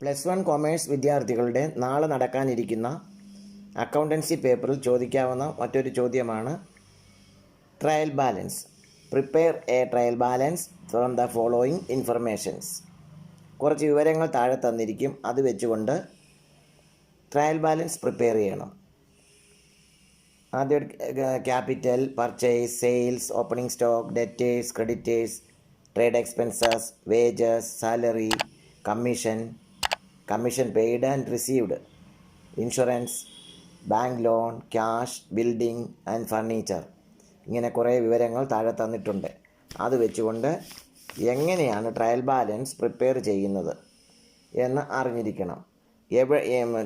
+1 commerce വിദ്യാർത്ഥികളുടെ നാളെ നടക്കാനിരിക്കുന്ന അക്കൗണ്ടൻസി പേപ്പറിൽ ചോദിക്കാവുന്ന മറ്റൊരു ചോദ്യമാണ് trial balance. Prepare A trial balance from the following informations. കുറച്ച് വിവരങ്ങൾ താഴെ തന്നിരിക്കും. അത് വെച്ചുകൊണ്ട് ട്രയൽ ബാലൻസ് പ്രിപ്പയർ ചെയ്യണം. ആദ്യം capital, purchase, sales, opening stock, debtors, creditors, trade expenses, wages, salary, commission paid and received, insurance, bank loan, cash, building and furniture. ഇങ്ങനെ കുറേ വിവരങ്ങൾ താഴെ തന്നിട്ടുണ്ട്. അത് വെച്ചുകൊണ്ട് എങ്ങനെയാണ് ട്രയൽ ബാലൻസ് പ്രിപ്പയർ ചെയ്യുന്നത് എന്ന് അറിഞ്ഞിരിക്കണം.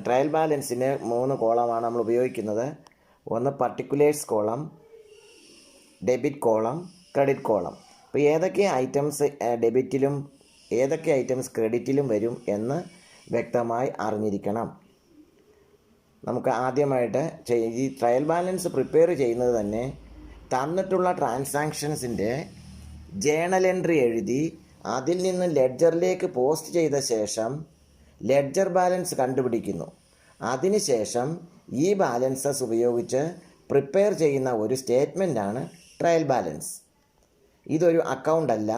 ട്രയൽ ബാലൻസിന് 3 കോളമാണ് നമ്മൾ ഉപയോഗിക്കുന്നത്. ഒന്ന് particulars column, debit column, credit column. അപ്പോൾ ഏതൊക്കെ ഐറ്റംസ് ഡെബിറ്റിലും ഏതൊക്കെ ഐറ്റംസ് ക്രെഡിറ്റിലും വരും എന്ന് വ്യക്തമായി അറിഞ്ഞിരിക്കണം. നമുക്ക് ആദ്യമായിട്ട് ഈ ട്രയൽ ബാലൻസ് പ്രിപ്പയർ ചെയ്യുന്നത് തന്നെ തന്നിട്ടുള്ള ട്രാൻസാക്ഷൻസിൻ്റെ ജേണൽ എൻട്രി എഴുതി അതിൽ നിന്ന് ലെഡ്ജറിലേക്ക് പോസ്റ്റ് ചെയ്ത ശേഷം ലെഡ്ജർ ബാലൻസ് കണ്ടുപിടിക്കുന്നു. അതിനുശേഷം ഈ ബാലൻസസ് ഉപയോഗിച്ച് പ്രിപ്പയർ ചെയ്യുന്ന ഒരു സ്റ്റേറ്റ്മെൻറ്റാണ് ട്രയൽ ബാലൻസ്. ഇതൊരു അക്കൗണ്ട് അല്ല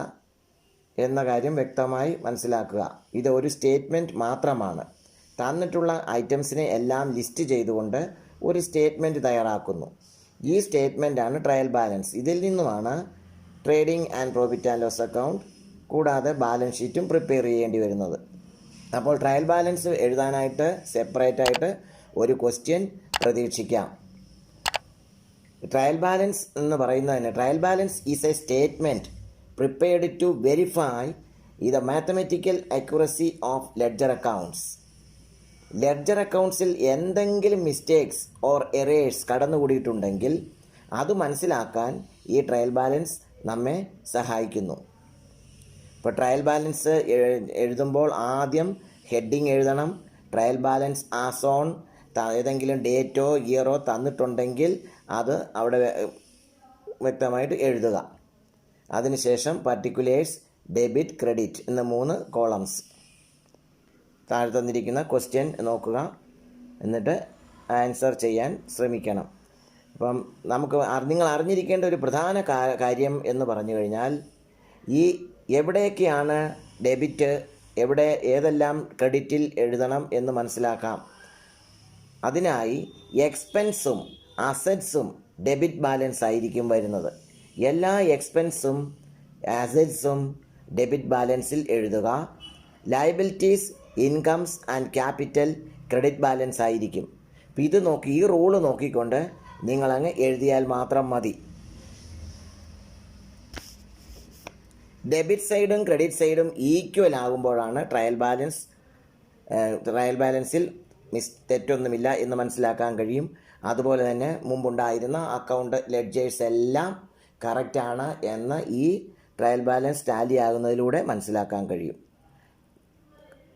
എന്ന കാര്യം വ്യക്തമായി മനസ്സിലാക്കുക. ഇത് ഒരു സ്റ്റേറ്റ്മെൻറ്റ് മാത്രമാണ്. തന്നിട്ടുള്ള ഐറ്റംസിനെ എല്ലാം ലിസ്റ്റ് ചെയ്തുകൊണ്ട് ഒരു സ്റ്റേറ്റ്മെൻറ്റ് തയ്യാറാക്കുന്നു. ഈ സ്റ്റേറ്റ്മെൻറ്റാണ് ട്രയൽ ബാലൻസ്. ഇതിൽ നിന്നുമാണ് trading and profit and loss account കൂടാതെ ബാലൻസ് ഷീറ്റും പ്രിപ്പയർ ചെയ്യേണ്ടി വരുന്നത്. അപ്പോൾ ട്രയൽ ബാലൻസ് എഴുതാനായിട്ട് സെപ്പറേറ്റ് ആയിട്ട് ഒരു ക്വസ്റ്റ്യൻ പ്രതീക്ഷിക്കാം. ട്രയൽ ബാലൻസ് എന്ന് പറയുന്നതിന് trial balance is a statement prepared to verify the mathematical accuracy of ledger accounts. Ledger അക്കൗണ്ട്സിൽ എന്തെങ്കിലും മിസ്റ്റേക്സ് ഓർ എറേഴ്സ് കടന്നുകൂടിയിട്ടുണ്ടെങ്കിൽ അത് മനസ്സിലാക്കാൻ ഈ ട്രയൽ ബാലൻസ് നമ്മെ സഹായിക്കുന്നു. ഇപ്പോൾ ട്രയൽ ബാലൻസ് എഴുതുമ്പോൾ ആദ്യം ഹെഡിങ് എഴുതണം. ട്രയൽ ബാലൻസ് ആസ് ഓൺ ഏതെങ്കിലും ഡേറ്റോ ഇയറോ തന്നിട്ടുണ്ടെങ്കിൽ അത് അവിടെ വ്യക്തമായിട്ട് എഴുതുക. അതിനുശേഷം പർട്ടിക്കുലേഴ്സ്, ഡെബിറ്റ്, ക്രെഡിറ്റ് എന്ന 3 കോളംസ്. താഴെ തന്നിരിക്കുന്ന ക്വസ്റ്റ്യൻ നോക്കുക, എന്നിട്ട് ആൻസർ ചെയ്യാൻ ശ്രമിക്കണം. അപ്പം നിങ്ങൾ അറിഞ്ഞിരിക്കേണ്ട ഒരു പ്രധാന കാര്യം എന്ന് പറഞ്ഞു കഴിഞ്ഞാൽ ഈ എവിടെയൊക്കെയാണ് ഡെബിറ്റ്, ഏതെല്ലാം ക്രെഡിറ്റിൽ എഴുതണം എന്ന് മനസ്സിലാക്കാം. അതിനായി എക്സ്പെൻസും അസറ്റ്സും ഡെബിറ്റ് ബാലൻസ് ആയിരിക്കും വരുന്നത്. എല്ലാ എക്സ്പെൻസും അസറ്റ്സും ഡെബിറ്റ് ബാലൻസിൽ എഴുതുക. Liabilities, incomes and capital credit balance ആയിരിക്കും. അപ്പോൾ ഇത് നോക്കി, ഈ റൂള് നോക്കിക്കൊണ്ട് നിങ്ങളങ്ങ് എഴുതിയാൽ മാത്രം മതി. ഡെബിറ്റ് സൈഡും ക്രെഡിറ്റ് സൈഡും ഈക്വൽ ആകുമ്പോഴാണ് ട്രയൽ ബാലൻസിൽ തെറ്റൊന്നുമില്ല എന്ന് മനസ്സിലാക്കാൻ കഴിയും. അതുപോലെ തന്നെ മുമ്പുണ്ടായിരുന്ന അക്കൗണ്ട് ലെഡ്ജേഴ്സ് എല്ലാം കറക്റ്റാണ് എന്ന് ഈ ട്രയൽ ബാലൻസ് ടാലി ആകുന്നതിലൂടെ മനസ്സിലാക്കാൻ കഴിയും.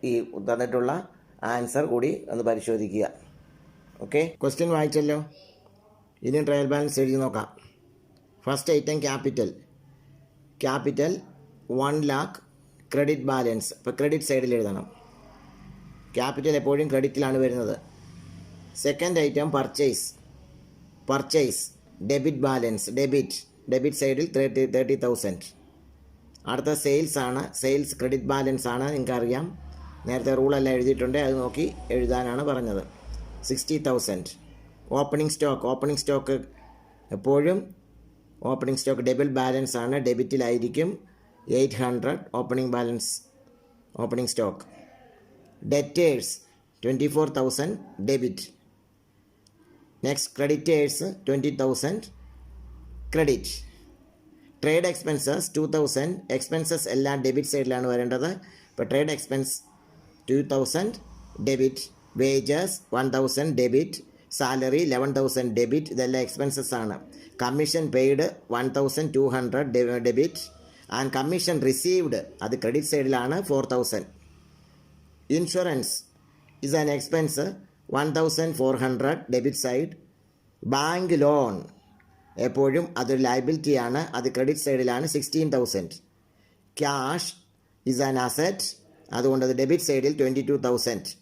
ഈ തന്നിട്ടുള്ള ആൻസർ കൂടി ഒന്ന് പരിശോധിക്കുക. ഓക്കെ, ക്വസ്റ്റ്യൻ വായിച്ചല്ലോ. ഇനി ട്രയൽ ബാലൻസ് എഴുതി നോക്കാം. First item capital 1 lakh credit balance. ഇപ്പോൾ ക്രെഡിറ്റ് സൈഡിൽ എഴുതണം. ക്യാപിറ്റൽ എപ്പോഴും ക്രെഡിറ്റിലാണ് വരുന്നത്. Second item purchase debit balance, debit സൈഡിൽ 30,000. അടുത്ത സെയിൽസ് ആണ്. സെയിൽസ് ക്രെഡിറ്റ് ബാലൻസ് ആണ്, നിങ്ങൾക്കറിയാം. നേരത്തെ റൂളെല്ലാം എഴുതിയിട്ടുണ്ട്, അത് നോക്കി എഴുതാനാണ് പറഞ്ഞത്. 60,000. ഓപ്പണിംഗ് സ്റ്റോക്ക് എപ്പോഴും ഓപ്പണിംഗ് സ്റ്റോക്ക് ഡെബിറ്റ് ബാലൻസ് ആണ്, ഡെബിറ്റിലായിരിക്കും. 800 opening stock. Debtors 24,000 debit. Next creditors 20,000 credit. Trade expenses 2,000. Expenses എല്ലാം ഡെബിറ്റ് സൈഡിലാണ് വരേണ്ടത്. ഇപ്പോൾ trade expense 2,000 debit. Wages 1,000 debit. Salary 11,000 debit. ഇതെല്ലാം എക്സ്പെൻസസ് ആണ്. Commission paid 1,200 debit. And commission received അത് credit സൈഡിലാണ്, 4,000. Insurance is an expense 1,400 debit side. Bank loan എപ്പോഴും അതൊരു ലയബിലിറ്റിയാണ്, അത് ക്രെഡിറ്റ് സൈഡിലാണ്, 16,000. ക്യാഷ് ഇസ് ആൻ അസറ്റ് അതുകൊണ്ട് അത് ഡെബിറ്റ് സൈഡിൽ 22,000.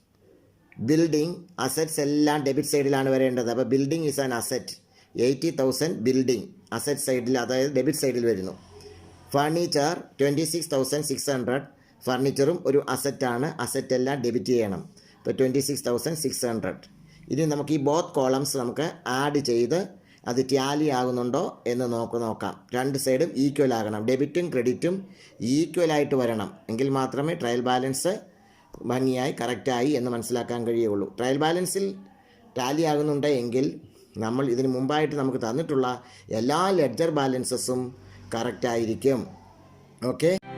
ബിൽഡിംഗ് അസറ്റ്സ് എല്ലാം ഡെബിറ്റ് സൈഡിലാണ് വരേണ്ടത്. അപ്പോൾ building is an asset. 80,000 building asset സൈഡിൽ, അതായത് ഡെബിറ്റ് സൈഡിൽ വരുന്നു. ഫർണിച്ചർ 26,600. ഫർണിച്ചറും ഒരു അസറ്റാണ്. അസറ്റ് എല്ലാം ഡെബിറ്റ് ചെയ്യണം. ഇപ്പോൾ 26,600. ഇനി നമുക്ക് ഈ ബോത്ത് കോളംസ് നമുക്ക് ആഡ് ചെയ്ത് അത് ടാലി ആകുന്നുണ്ടോ എന്ന് നോക്കാം. രണ്ട് സൈഡും ഈക്വൽ ആകണം. ഡെബിറ്റും ക്രെഡിറ്റും ഈക്വലായിട്ട് വരണം. എങ്കിൽ മാത്രമേ ട്രയൽ ബാലൻസ് ഭംഗിയായി കറക്റ്റായി എന്ന് മനസ്സിലാക്കാൻ കഴിയുള്ളൂ. ട്രയൽ ബാലൻസിൽ ടാലി ആകുന്നുണ്ട് എങ്കിൽ നമ്മൾ ഇതിന് മുമ്പായിട്ട് നമുക്ക് തന്നിട്ടുള്ള എല്ലാ ലെഡ്ജർ ബാലൻസസും കറക്റ്റായിരിക്കും. ഓക്കെ.